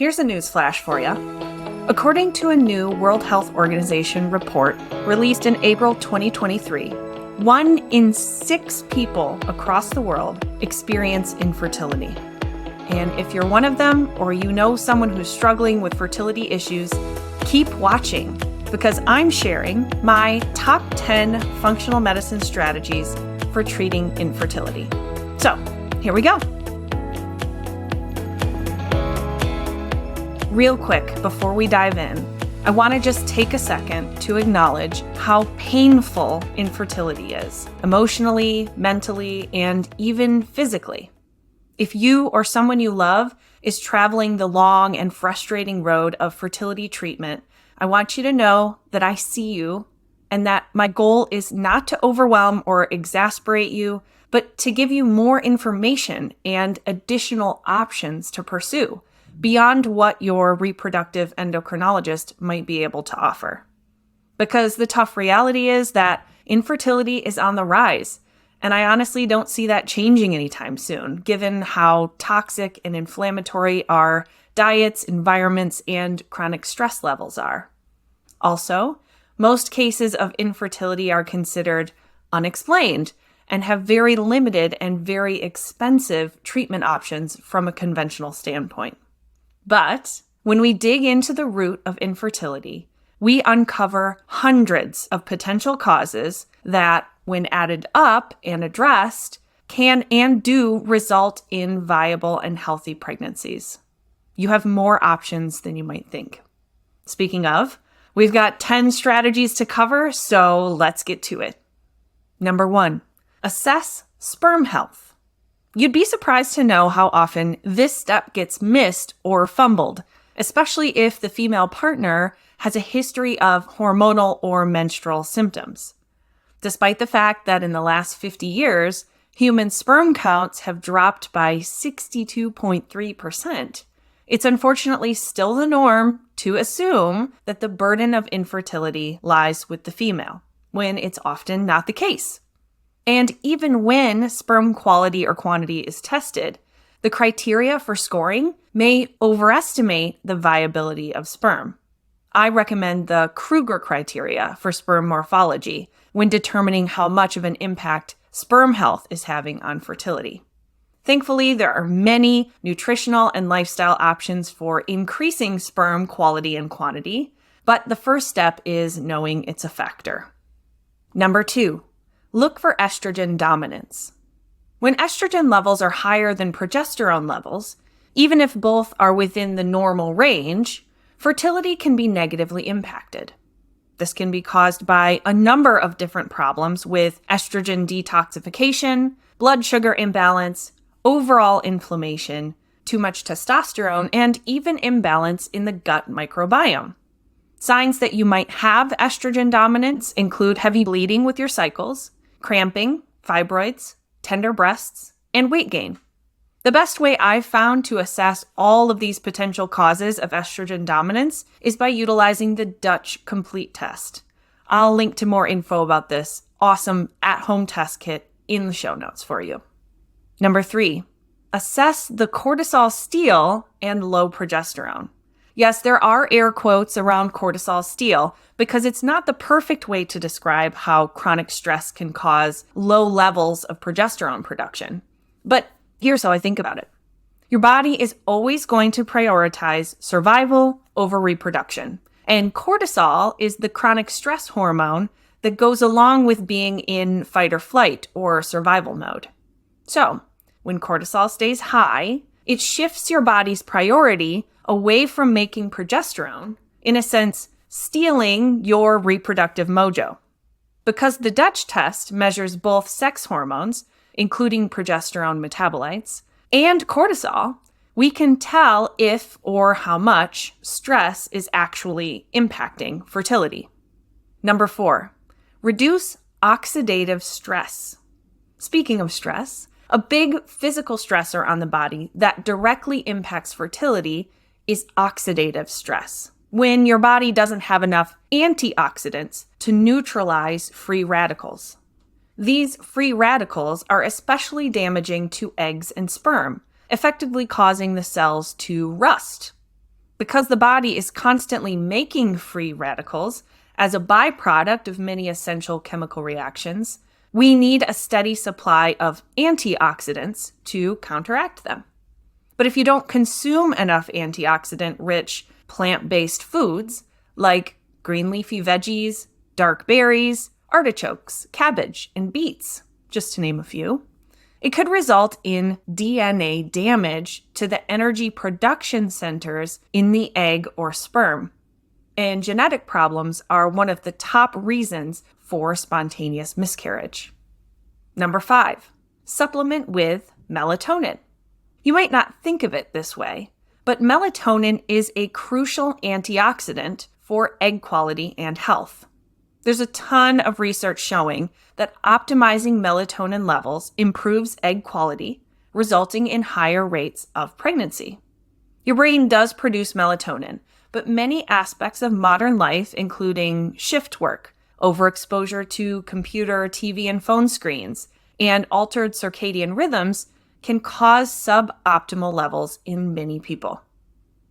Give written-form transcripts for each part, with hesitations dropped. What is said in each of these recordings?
Here's a news flash for you. According to a new World Health Organization report released in April 2023, 1 in 6 people across the world experience infertility. And if you're one of them, or you know someone who's struggling with fertility issues, keep watching, because I'm sharing my top 10 functional medicine strategies for treating infertility. So, here we go. Real quick, before we dive in, I want to just take a second to acknowledge how painful infertility is, emotionally, mentally, and even physically. If you or someone you love is traveling the long and frustrating road of fertility treatment, I want you to know that I see you and that my goal is not to overwhelm or exasperate you, but to give you more information and additional options to pursue beyond what your reproductive endocrinologist might be able to offer. Because the tough reality is that infertility is on the rise, and I honestly don't see that changing anytime soon, given how toxic and inflammatory our diets, environments, and chronic stress levels are. Also, most cases of infertility are considered unexplained and have very limited and very expensive treatment options from a conventional standpoint. But when we dig into the root of infertility, we uncover hundreds of potential causes that, when added up and addressed, can and do result in viable and healthy pregnancies. You have more options than you might think. Speaking of, we've got 10 strategies to cover, so let's get to it. Number 1, assess sperm health. You'd be surprised to know how often this step gets missed or fumbled, especially if the female partner has a history of hormonal or menstrual symptoms. Despite the fact that in the last 50 years, human sperm counts have dropped by 62.3%, it's unfortunately still the norm to assume that the burden of infertility lies with the female, when it's often not the case. And even when sperm quality or quantity is tested, the criteria for scoring may overestimate the viability of sperm. I recommend the Kruger criteria for sperm morphology when determining how much of an impact sperm health is having on fertility. Thankfully, there are many nutritional and lifestyle options for increasing sperm quality and quantity, but the first step is knowing it's a factor. Number 2, look for estrogen dominance. When estrogen levels are higher than progesterone levels, even if both are within the normal range, fertility can be negatively impacted. This can be caused by a number of different problems with estrogen detoxification, blood sugar imbalance, overall inflammation, too much testosterone, and even imbalance in the gut microbiome. Signs that you might have estrogen dominance include heavy bleeding with your cycles, cramping, fibroids, tender breasts, and weight gain. The best way I've found to assess all of these potential causes of estrogen dominance is by utilizing the Dutch Complete Test. I'll link to more info about this awesome at-home test kit in the show notes for you. Number 3, assess the cortisol steal and low progesterone. Yes, there are air quotes around cortisol steal because it's not the perfect way to describe how chronic stress can cause low levels of progesterone production. But here's how I think about it. Your body is always going to prioritize survival over reproduction. And cortisol is the chronic stress hormone that goes along with being in fight or flight or survival mode. So, when cortisol stays high, it shifts your body's priority away from making progesterone, in a sense, stealing your reproductive mojo. Because the Dutch test measures both sex hormones, including progesterone metabolites, and cortisol, we can tell if or how much stress is actually impacting fertility. Number 4, reduce oxidative stress. Speaking of stress, a big physical stressor on the body that directly impacts fertility is oxidative stress, when your body doesn't have enough antioxidants to neutralize free radicals. These free radicals are especially damaging to eggs and sperm, effectively causing the cells to rust. Because the body is constantly making free radicals as a byproduct of many essential chemical reactions, we need a steady supply of antioxidants to counteract them. But if you don't consume enough antioxidant-rich plant-based foods like green leafy veggies, dark berries, artichokes, cabbage, and beets, just to name a few, it could result in DNA damage to the energy production centers in the egg or sperm. And genetic problems are one of the top reasons for spontaneous miscarriage. Number 5, supplement with melatonin. You might not think of it this way, but melatonin is a crucial antioxidant for egg quality and health. There's a ton of research showing that optimizing melatonin levels improves egg quality, resulting in higher rates of pregnancy. Your brain does produce melatonin, but many aspects of modern life, including shift work, overexposure to computer, TV, and phone screens, and altered circadian rhythms, can cause suboptimal levels in many people.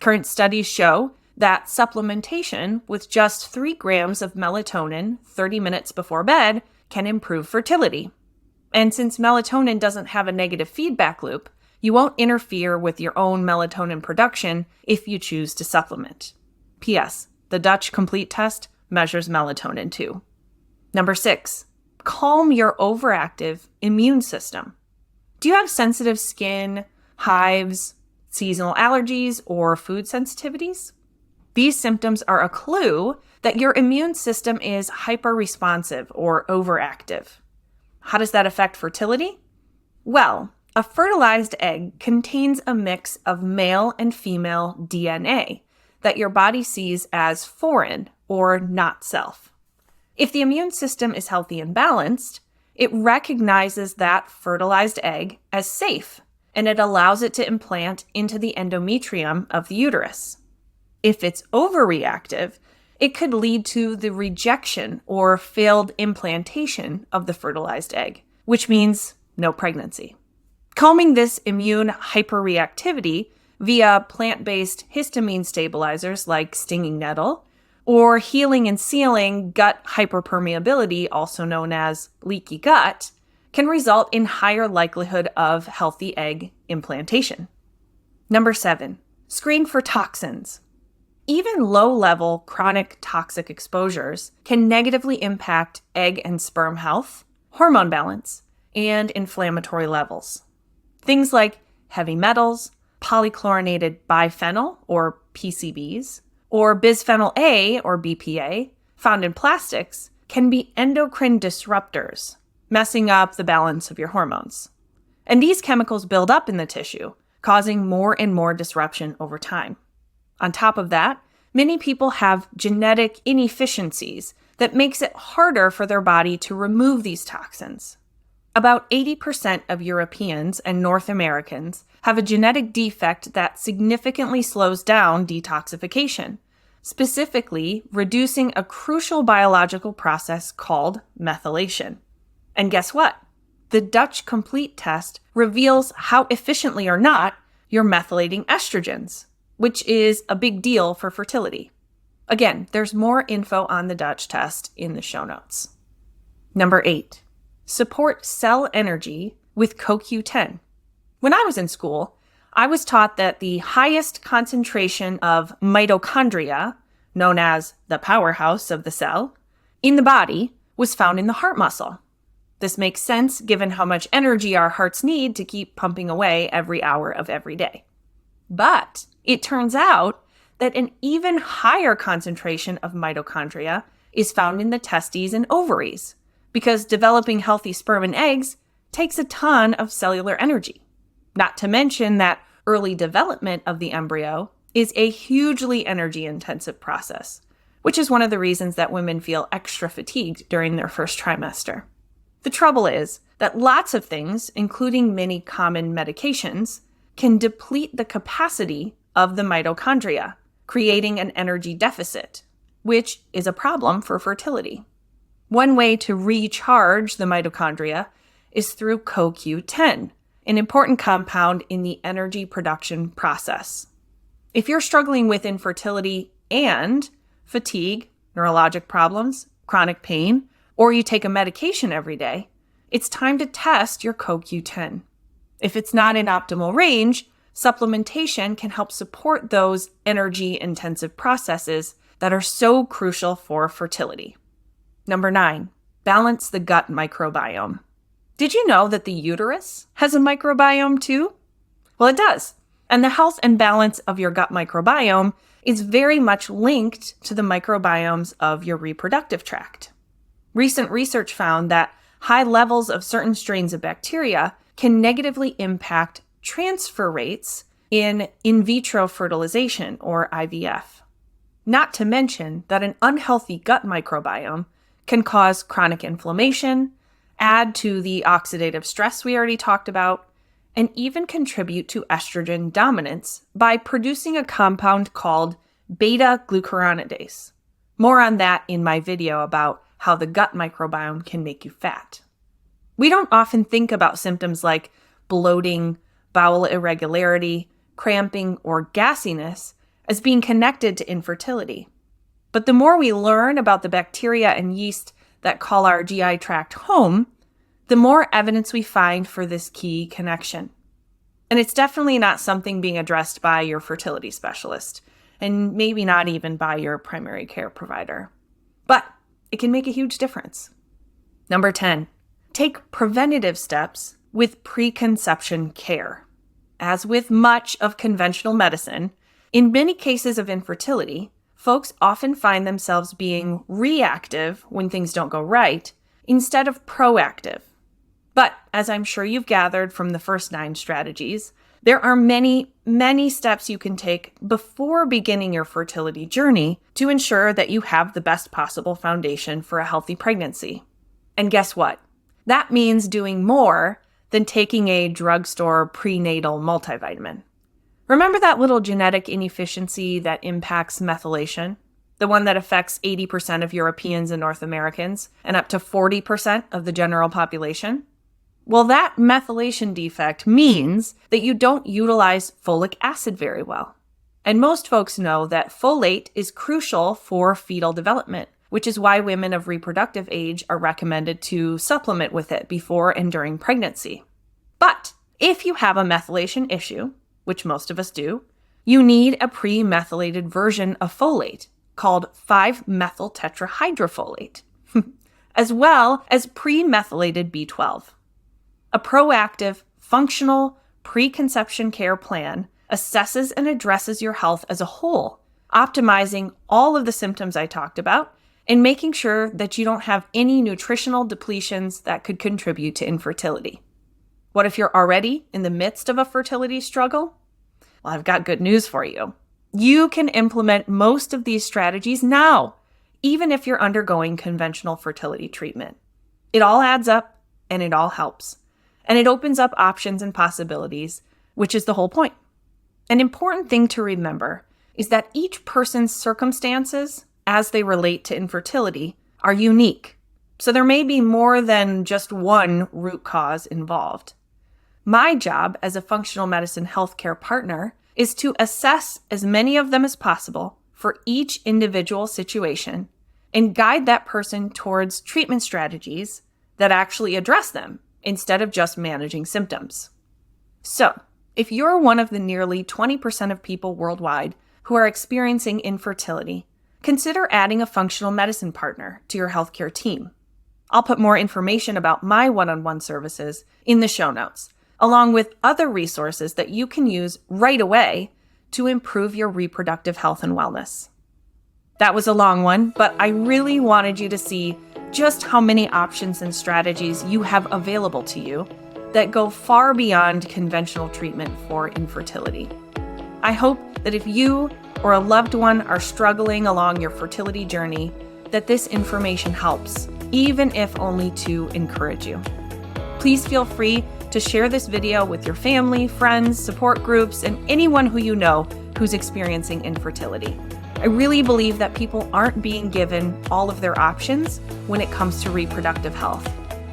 Current studies show that supplementation with just 3 grams of melatonin 30 minutes before bed can improve fertility. And since melatonin doesn't have a negative feedback loop, you won't interfere with your own melatonin production if you choose to supplement. P.S. The Dutch Complete Test measures melatonin too. Number 6, calm your overactive immune system. Do you have sensitive skin, hives, seasonal allergies, or food sensitivities? These symptoms are a clue that your immune system is hyperresponsive or overactive. How does that affect fertility? Well, a fertilized egg contains a mix of male and female DNA that your body sees as foreign or not self. If the immune system is healthy and balanced, it recognizes that fertilized egg as safe, and it allows it to implant into the endometrium of the uterus. If it's overreactive, it could lead to the rejection or failed implantation of the fertilized egg, which means no pregnancy. Calming this immune hyperreactivity via plant-based histamine stabilizers like stinging nettle, or healing and sealing gut hyperpermeability, also known as leaky gut, can result in higher likelihood of healthy egg implantation. Number 7, screen for toxins. Even low-level chronic toxic exposures can negatively impact egg and sperm health, hormone balance, and inflammatory levels. Things like heavy metals, polychlorinated biphenyl, or PCBs, or bisphenol A, or BPA, found in plastics, can be endocrine disruptors, messing up the balance of your hormones. And these chemicals build up in the tissue, causing more and more disruption over time. On top of that, many people have genetic inefficiencies that makes it harder for their body to remove these toxins. About 80% of Europeans and North Americans have a genetic defect that significantly slows down detoxification, specifically reducing a crucial biological process called methylation. And guess what? The Dutch Complete Test reveals how efficiently or not you're methylating estrogens, which is a big deal for fertility. Again, there's more info on the Dutch test in the show notes. Number 8, support cell energy with CoQ10. When I was in school, I was taught that the highest concentration of mitochondria, known as the powerhouse of the cell, in the body was found in the heart muscle. This makes sense given how much energy our hearts need to keep pumping away every hour of every day. But it turns out that an even higher concentration of mitochondria is found in the testes and ovaries, because developing healthy sperm and eggs takes a ton of cellular energy. Not to mention that early development of the embryo is a hugely energy-intensive process, which is one of the reasons that women feel extra fatigued during their first trimester. The trouble is that lots of things, including many common medications, can deplete the capacity of the mitochondria, creating an energy deficit, which is a problem for fertility. One way to recharge the mitochondria is through CoQ10, an important compound in the energy production process. If you're struggling with infertility and fatigue, neurologic problems, chronic pain, or you take a medication every day, it's time to test your CoQ10. If it's not in optimal range, supplementation can help support those energy-intensive processes that are so crucial for fertility. Number 9, balance the gut microbiome. Did you know that the uterus has a microbiome too? Well, it does. And the health and balance of your gut microbiome is very much linked to the microbiomes of your reproductive tract. Recent research found that high levels of certain strains of bacteria can negatively impact transfer rates in vitro fertilization, or IVF. Not to mention that an unhealthy gut microbiome can cause chronic inflammation, add to the oxidative stress we already talked about, and even contribute to estrogen dominance by producing a compound called beta-glucuronidase. More on that in my video about how the gut microbiome can make you fat. We don't often think about symptoms like bloating, bowel irregularity, cramping, or gassiness as being connected to infertility. But the more we learn about the bacteria and yeast that call our GI tract home, the more evidence we find for this key connection. And it's definitely not something being addressed by your fertility specialist, and maybe not even by your primary care provider. But it can make a huge difference. Number 10, take preventative steps with preconception care. As with much of conventional medicine, in many cases of infertility, folks often find themselves being reactive when things don't go right, instead of proactive. But as I'm sure you've gathered from the first 9 strategies, there are many, many steps you can take before beginning your fertility journey to ensure that you have the best possible foundation for a healthy pregnancy. And guess what? That means doing more than taking a drugstore prenatal multivitamin. Remember that little genetic inefficiency that impacts methylation? The one that affects 80% of Europeans and North Americans and up to 40% of the general population? Well, that methylation defect means that you don't utilize folic acid very well. And most folks know that folate is crucial for fetal development, which is why women of reproductive age are recommended to supplement with it before and during pregnancy. But if you have a methylation issue, which most of us do, you need a pre-methylated version of folate called 5-methyltetrahydrofolate, as well as pre-methylated B12. A proactive, functional preconception care plan assesses and addresses your health as a whole, optimizing all of the symptoms I talked about and making sure that you don't have any nutritional depletions that could contribute to infertility. What if you're already in the midst of a fertility struggle? Well, I've got good news for you. You can implement most of these strategies now, even if you're undergoing conventional fertility treatment. It all adds up and it all helps. And it opens up options and possibilities, which is the whole point. An important thing to remember is that each person's circumstances, as they relate to infertility, are unique. So there may be more than just one root cause involved. My job as a functional medicine healthcare partner is to assess as many of them as possible for each individual situation and guide that person towards treatment strategies that actually address them instead of just managing symptoms. So, if you're one of the nearly 20% of people worldwide who are experiencing infertility, consider adding a functional medicine partner to your healthcare team. I'll put more information about my one-on-one services in the show notes, along with other resources that you can use right away to improve your reproductive health and wellness. That was a long one, but I really wanted you to see just how many options and strategies you have available to you that go far beyond conventional treatment for infertility. I hope that if you or a loved one are struggling along your fertility journey, that this information helps, even if only to encourage you. Please feel free to share this video with your family, friends, support groups, and anyone who you know who's experiencing infertility. I really believe that people aren't being given all of their options when it comes to reproductive health.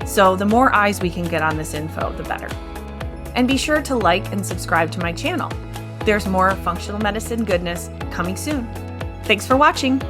So the more eyes we can get on this info, the better. And be sure to like and subscribe to my channel. There's more functional medicine goodness coming soon. Thanks for watching.